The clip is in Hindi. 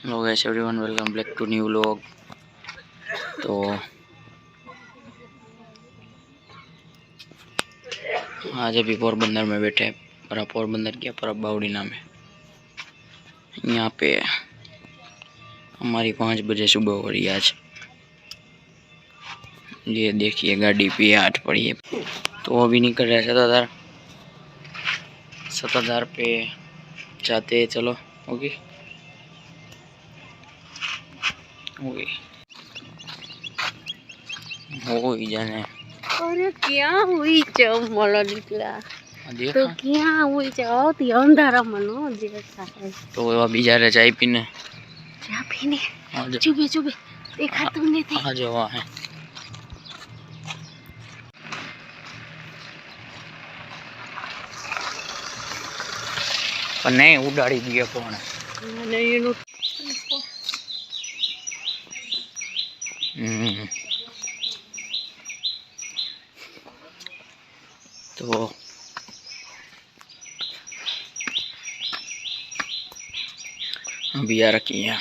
Hello guys everyone, welcome back to new vlog. तो आज अभी पोरबंदर में बैठे हैं। पर पोरबंदर क्या, पर बावड़ी नाम है। यहाँ पे हमारी 5 बजे सुबह हो रही है आज। ये देखिए गाड़ी पे 8 पड़ी है। तो अभी निकल रहे सताधार पे जाते हैं। चलो ओके ओके हो ही जाने। अरे क्या हुई चम मला निकला देखा तो क्या हुई जाओ ती अंधारा मनो जैसा है। तो अभी जा रहे चाय पीने। चाय पीने चुबे चुबे देखा तुमने थे। आ जाओ है। पर नहीं उड़ाड़ी दिया कौन नहीं तो अभी आ रखी है।